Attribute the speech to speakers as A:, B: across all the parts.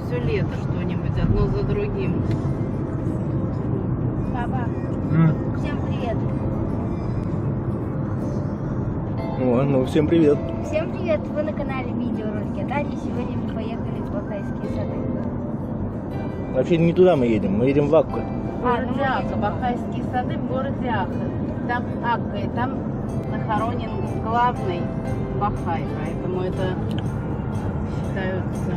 A: все лето что-нибудь, одно за другим.
B: Папа, всем привет.
C: О, ну всем привет.
B: Всем привет, вы на канале видеоролики Дарьи. Сегодня мы поехали в Бахайские сады.
C: Вообще не туда мы едем в Акку.
A: В городе Акка, Бахайские сады в городе Акка. Там Акка, и там захоронен главный Бахай, поэтому это считаются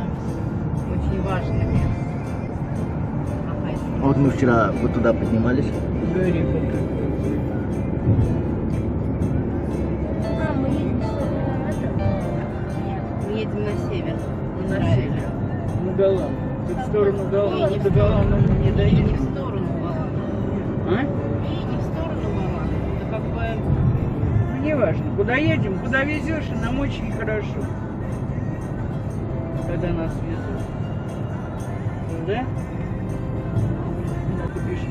A: очень важными бахайскими.
C: Вот мы вчера вот туда поднимались.
B: А, мы едем
A: Мы едем на север
D: На
A: Израиля.
D: На Голланд. Ты в сторону Голланда,
A: Не в
D: до Голланда мы не
A: И не
D: доедем.
A: в сторону Голланда.
D: А?
A: И не в сторону Голланда. Это как бы...
D: Ну, не важно. Куда едем, куда везешь, и нам очень хорошо. Когда нас везут. Да? Ну, ты пишешь,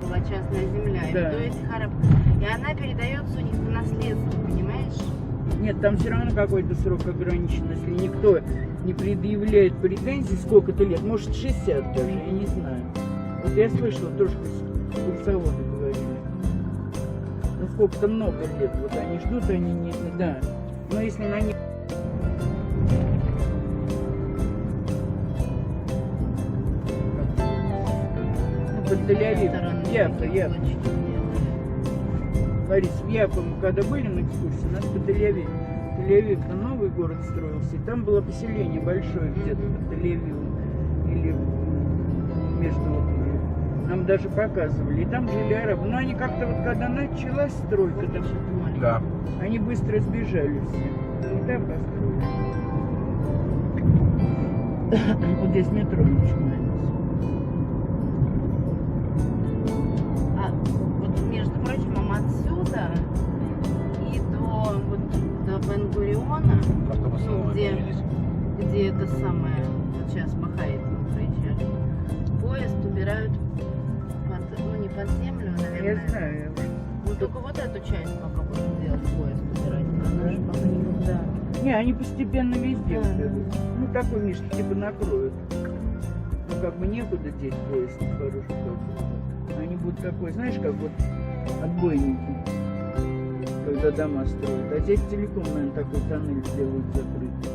A: была частная земля. И
D: Да.
A: то есть и она передается у них по наследству, понимаешь?
D: Нет, там все равно какой-то срок ограничен. Если никто не предъявляет претензий, сколько-то лет, может 60 даже, я не знаю. Вот я слышала, тоже курсоводы говорили. Ну сколько-то много лет, вот они ждут, они не... Да. Но если на них... Ну, под Тель-Авив. Яфа. Борис, в Яфу мы когда были на экскурсии, нас по Тель-Авив. Тель-Авив, там новый город строился, и там было поселение большое где-то под Тель-Авивом. Или между... Нам даже показывали. И там жили арабы. Но они как-то вот, когда началась стройка, там,
C: Да.
D: они быстро сбежали все. И там построили. Вот здесь метро начинается.
A: А вот, между прочим, отсюда и до Бен-Гуриона, ну, где это самое, вот сейчас Бахаи проезжали, поезд убирают не под землю, наверное.
D: Я знаю.
A: Ну только вот эту часть пока будем делать, поезд убирать. Она же пока никуда.
D: Не, они постепенно везде
A: Да.
D: уберут. Ну, такой, Миш, типа накроют. Ну, как бы некуда деть поезд хороший какой-то. Они будут такой, знаешь, как вот отбойники, когда дома строят. А здесь целиком, наверное, такой тоннель сделают закрытый.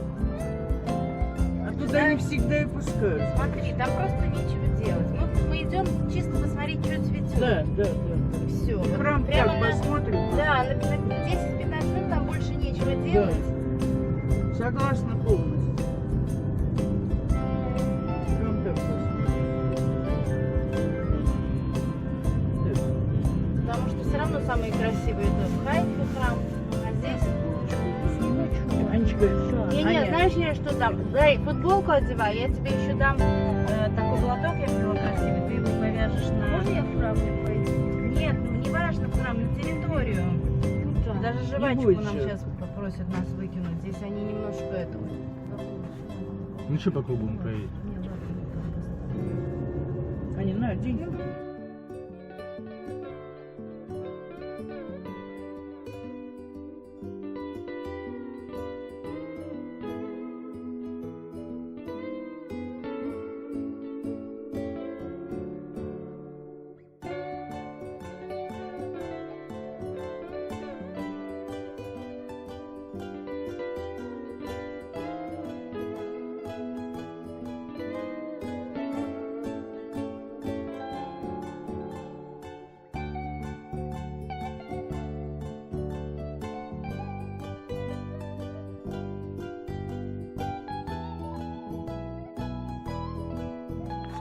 D: А туда они всегда и пускают.
A: Смотри, там просто нечего делать. Мы идем чисто посмотреть, что цветет.
D: Да.
A: И все. Вот
D: Храм
A: прямо
D: так посмотрим.
A: Да, на 10-15 минут там больше нечего делать.
D: Согласна полностью. Храм так посмотрим.
A: Потому что все равно самые красивые это в Хайфе храм, а здесь...
D: Анечка, все.
A: Не, знаешь, я что там? Дай футболку одевай, я тебе еще дам такой платок, я взяла красивый, ты его повяжешь на...
B: Можно я в храм не пойду?
A: Нет, не важно в храм, на территорию. Даже жвачку
D: будет
A: нам
D: сейчас.
A: сейчас попросят нас выкинуть. Здесь они немножко этого.
C: Ну что по кругу мы проедем?
D: Они на деньги.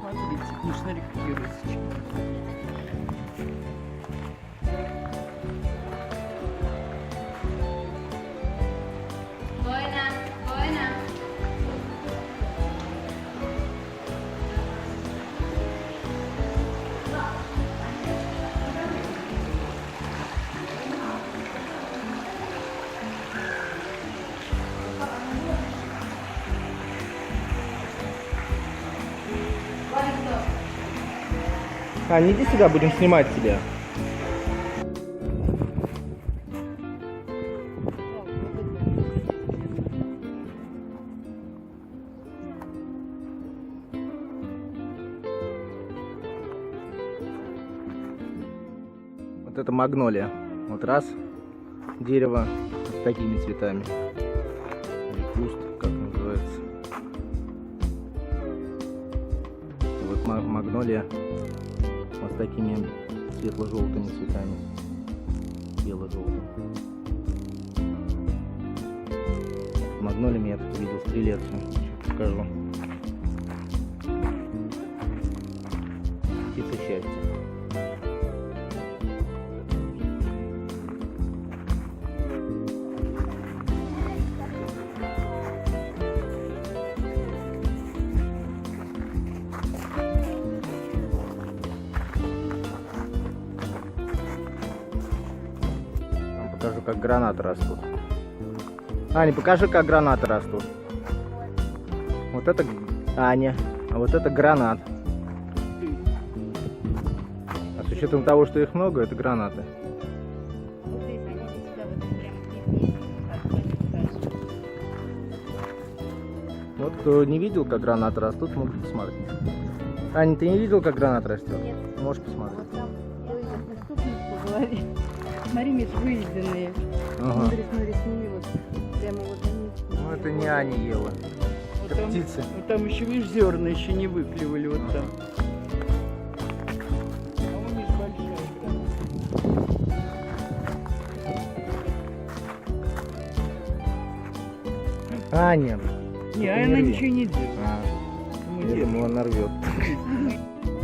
D: Смотрите, нужно регулировать.
B: Буэна.
C: Ань, иди сюда, будем снимать тебя. Вот это магнолия. Вот раз дерево с такими цветами. Или куст, как называется. И вот магнолия вот с такими светло-желтыми цветами. Бело-желтым. С магнолиями я тут видел стрелецию. Сейчас покажу. Птица счастья. Покажу, как гранаты растут. Аня, покажи, как гранаты растут. Вот это Аня, а вот это гранат. А с учетом того, что их много, это гранаты.
B: Вот здесь они сюда вот прям есть.
C: Вот кто не видел, как гранаты растут, может посмотреть. Аня, ты не видел, как гранат растет?
B: Нет.
C: Можешь посмотреть.
B: Вот там
A: Говори. Смотри, Миш, выведенные.
C: Ага.
A: Смотри, сними вот. Прямо вот они.
C: Ну это не Аня ела.
D: Вот
C: Это
D: там,
C: птицы.
D: вот там еще, видишь, зерна еще не выклевали вот там. А у них большая.
C: Аня.
D: Не,
C: это
D: она
C: не рви.
D: ничего не делает.
C: А,
D: Мы
C: я
D: делаем.
C: думаю, он нарвет.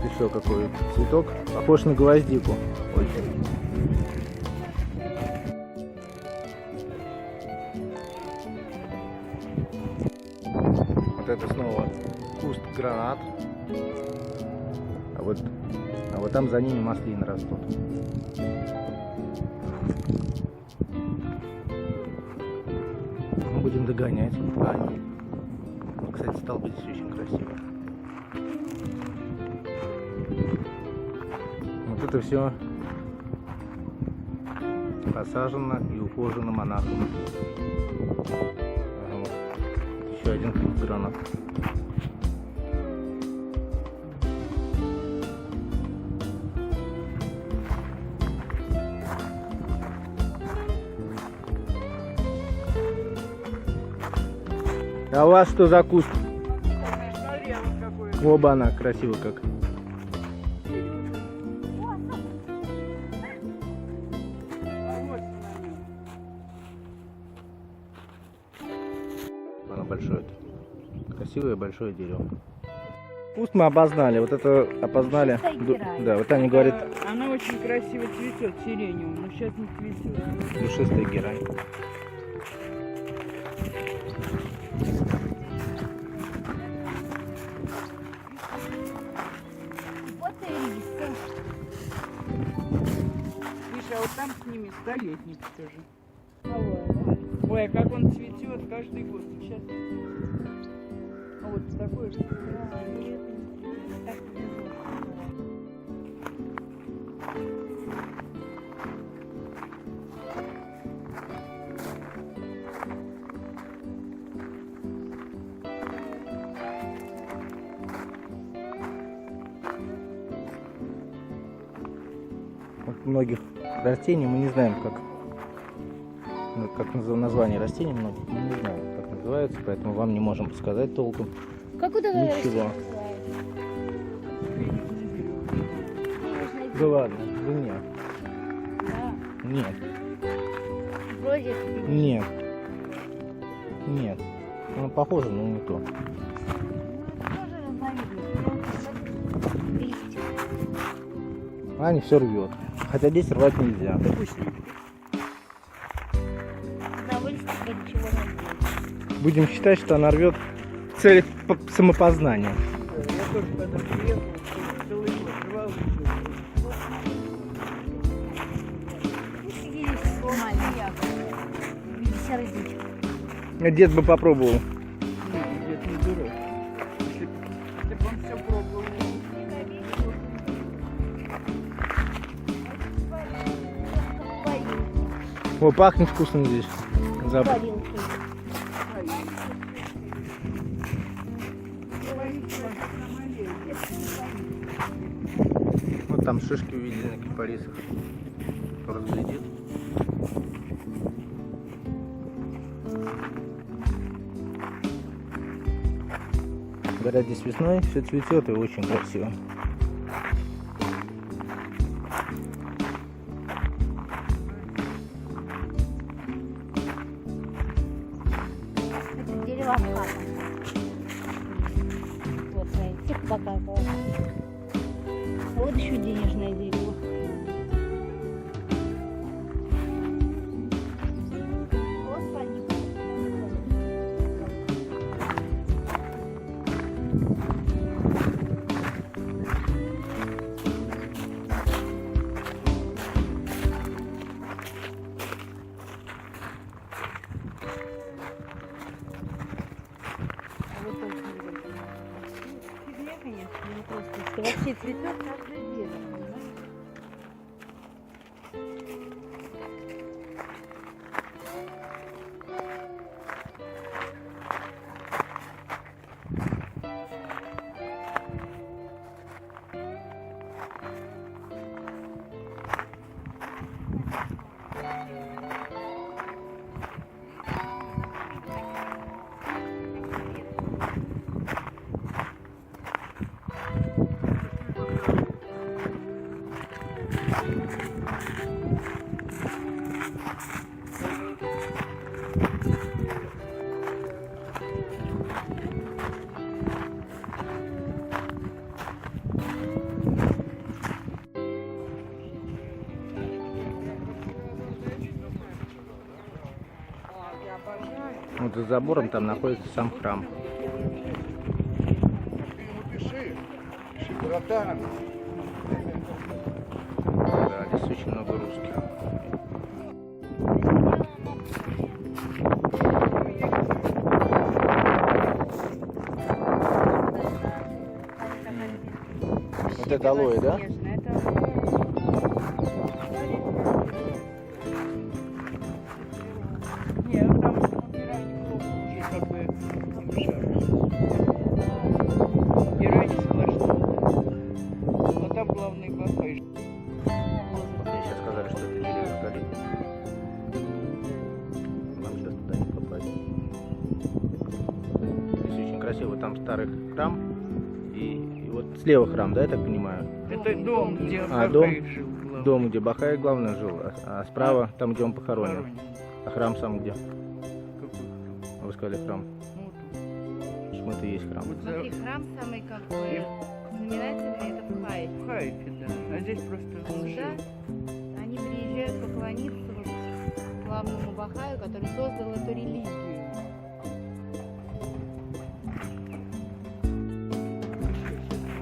C: Ты что, какой цветок? Похож на гвоздику. Очень. Вот это снова куст гранат. А вот там за ними маслины растут. Мы будем догонять. Аню. Кстати, столбы здесь очень красивые. Вот это все посажено и ухожено монахом. Вот. Еще один куст гранат. А у вас что за куст?
D: Смотри, а вот какой.
C: Оба она красиво как.
D: Вот
C: Оно большое. Красивое большое дерево. Куст мы обознали. Вот это опознали. Да, вот Аня говорит,
D: она очень красиво цветет, сиреневым, но сейчас не цветет.
C: душистая герань.
B: Вот и листья.
D: Видишь, а вот там с ними столетник тоже.
B: Алоэ, да?
D: Ой, а как он цветет каждый год. Сейчас. А вот такой же.
B: Да, и это так повезло.
C: Вот многих растений мы не знаем, как, ну, как название растений многих мы не знаем, как называется, поэтому вам не можем сказать толком.
B: Как вот это
C: Ничего. Да ладно, да нет.
B: Да.
C: Нет,
B: Вроде
C: нет, нет. Ну, похоже, но не то.
B: тоже разновидность. Листья.
C: Аня все рвет. Хотя здесь рвать нельзя.
D: Да пусть не.
B: На листьях ничего не будет.
C: Будем считать, что она рвет в целях самопознания.
D: Да, я тоже когда приехал, целый год рвал.
B: Видишь, есть маленькие ягоды. В виде сердечка.
C: Дед бы попробовал.
D: Нет, дед не дурак. Если бы он все пробовал.
C: О, пахнет вкусно здесь. Запах.
B: Парилки.
C: Вот там шишки увидели на кипарисах. Разглядит. Говорят, здесь весной все цветет и очень красиво.
B: Это дерево хата. Вот, на этих показывала. Вот еще денежное дерево. Господи.
A: Вот только фигня, конечно, не просто. Что вообще цветет каждое дерево, понимаешь?
C: Вот за забором там находится сам храм.
D: Пиши, братан.
C: Да, здесь очень много русских. Вот это алоэ, да?
A: Снежное, это
D: Нет, там убирать как бы не мешает. И раньше сплошно. А там главный бахай.
C: Вот мне сейчас сказали, что это дерево горит. Нам сейчас туда не попасть. Здесь очень красиво, там старый храм. И вот слева храм, да, я так понимаю?
D: Это дом, где
C: А,
D: Бахай жил. главный.
C: Дом, где Бахай главный жил, а справа там, где он похоронен. А храм сам где?
D: Какой?
C: Вы сказали храм.
D: Ну,
C: Почему это и есть храм?
D: вот за
A: смотри, храм самый как бы знаменательный, это в Хайфе.
D: в Хайфе, да. А здесь просто он
A: Сюда
D: жил.
A: они приезжают поклониться вот главному Бахаю, который создал эту религию.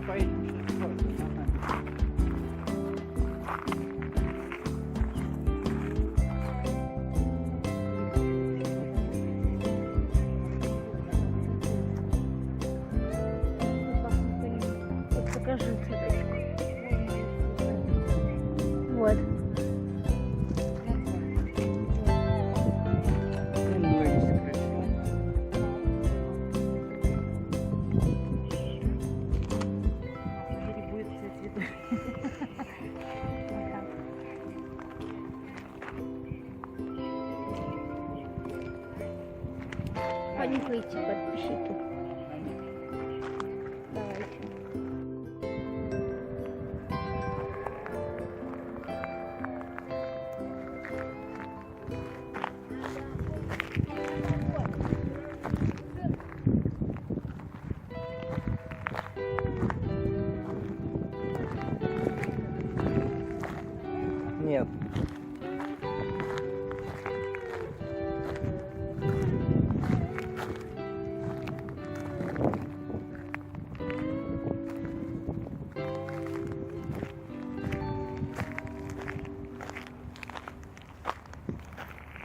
D: Поедем сейчас в парк.
B: Вот покажи цветочку. Вот.
D: Ну, ловись красиво.
A: Теперь будет все цветы.
B: Понюхайте, подписчики.